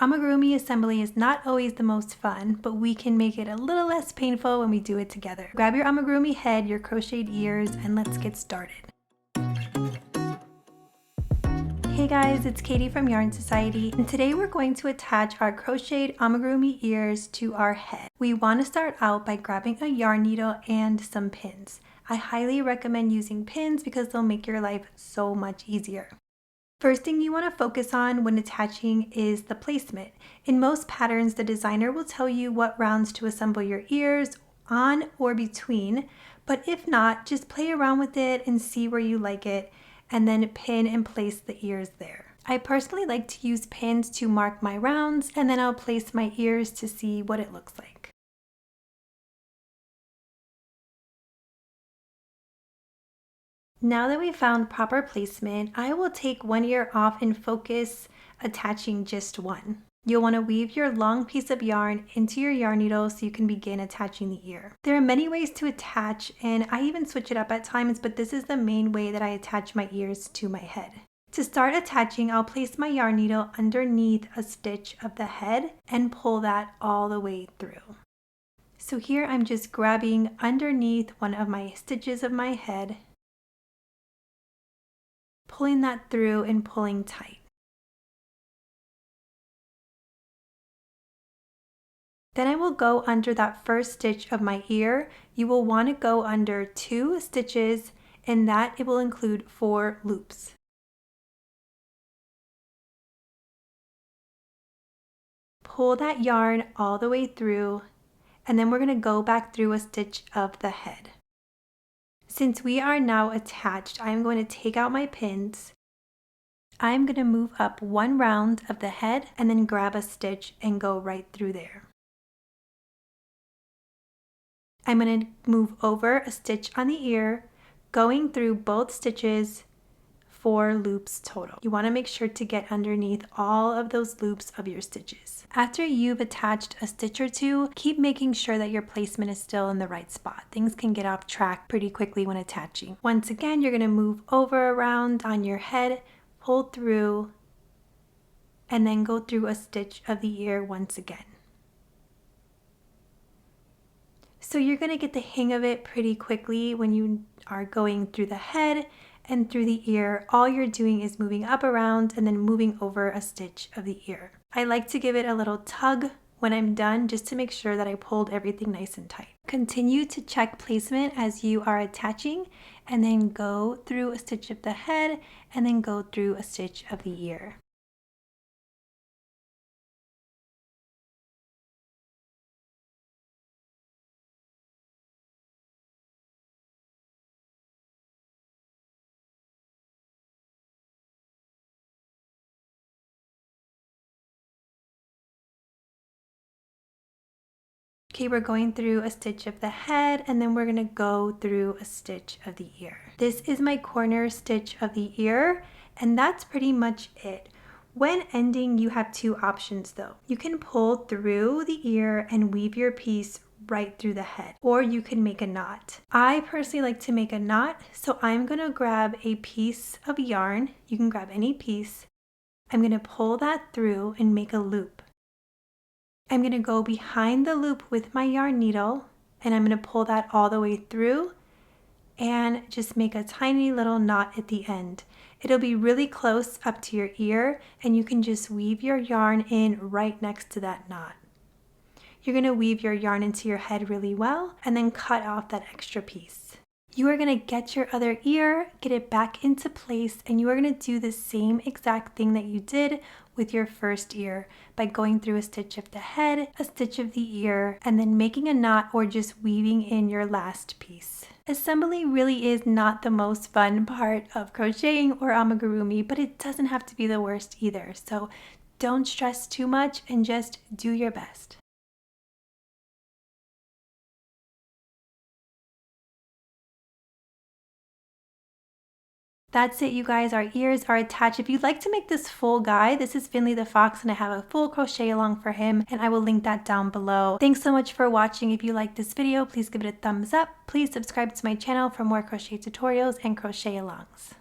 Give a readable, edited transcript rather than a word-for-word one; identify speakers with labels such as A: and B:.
A: Amigurumi assembly is not always the most fun, but we can make it a little less painful when we do it together. Grab your amigurumi head, your crocheted ears, and let's get started. Hey guys, it's Katie from Yarn Society, and today we're going to attach our crocheted amigurumi ears to our head. We want to start out by grabbing a yarn needle and some pins. I highly recommend using pins because they'll make your life so much easier. First thing you want to focus on when attaching is the placement. In most patterns, the designer will tell you what rounds to assemble your ears on or between, but if not, just play around with it and see where you like it, and then pin and place the ears there. I personally like to use pins to mark my rounds, and then I'll place my ears to see what it looks like. Now that we've found proper placement, I will take one ear off and focus attaching just one. You'll want to weave your long piece of yarn into your yarn needle so you can begin attaching the ear. There are many ways to attach, and I even switch it up at times, but this is the main way that I attach my ears to my head. To start attaching, I'll place my yarn needle underneath a stitch of the head and pull that all the way through. So here I'm just grabbing underneath one of my stitches of my head, pulling that through and pulling tight. Then I will go under that first stitch of my ear. You will want to go under 2 stitches, and that it will include 4 loops. Pull that yarn all the way through, and then we're going to go back through a stitch of the head. Since we are now attached, I'm going to take out my pins. I'm going to move up 1 round of the head and then grab a stitch and go right through there. I'm going to move over a stitch on the ear, going through both stitches, 4 loops total. You want to make sure to get underneath all of those loops of your stitches. After you've attached a stitch or 2, keep making sure that your placement is still in the right spot. Things can get off track pretty quickly when attaching. Once again, you're going to move over around on your head, pull through, and then go through a stitch of the ear once again. So you're going to get the hang of it pretty quickly when you are going through the head and through the ear. All you're doing is moving up around and then moving over a stitch of the ear. I like to give it a little tug when I'm done just to make sure that I pulled everything nice and tight. Continue to check placement as you are attaching, and then go through a stitch of the head and then go through a stitch of the ear. Okay, we're going through a stitch of the head, and then we're going to go through a stitch of the ear. This is my corner stitch of the ear, and that's pretty much it. When ending, you have 2 options though. You can pull through the ear and weave your piece right through the head, or you can make a knot. I personally like to make a knot, so I'm going to grab a piece of yarn. You can grab any piece. I'm going to pull that through and make a loop. I'm going to go behind the loop with my yarn needle, and I'm going to pull that all the way through and just make a tiny little knot at the end. It'll be really close up to your ear, and you can just weave your yarn in right next to that knot. You're going to weave your yarn into your head really well and then cut off that extra piece. You are going to get your other ear, get it back into place, and you are going to do the same exact thing that you did with your first ear by going through a stitch of the head, a stitch of the ear, and then making a knot or just weaving in your last piece. Assembly really is not the most fun part of crocheting or amigurumi, but it doesn't have to be the worst either. So don't stress too much and just do your best. That's it, you guys. Our ears are attached. If you'd like to make this full guide, this is Finley the Fox, and I have a full crochet along for him, and I will link that down below. Thanks so much for watching. If you like this video, please give it a thumbs up. Please subscribe to my channel for more crochet tutorials and crochet alongs.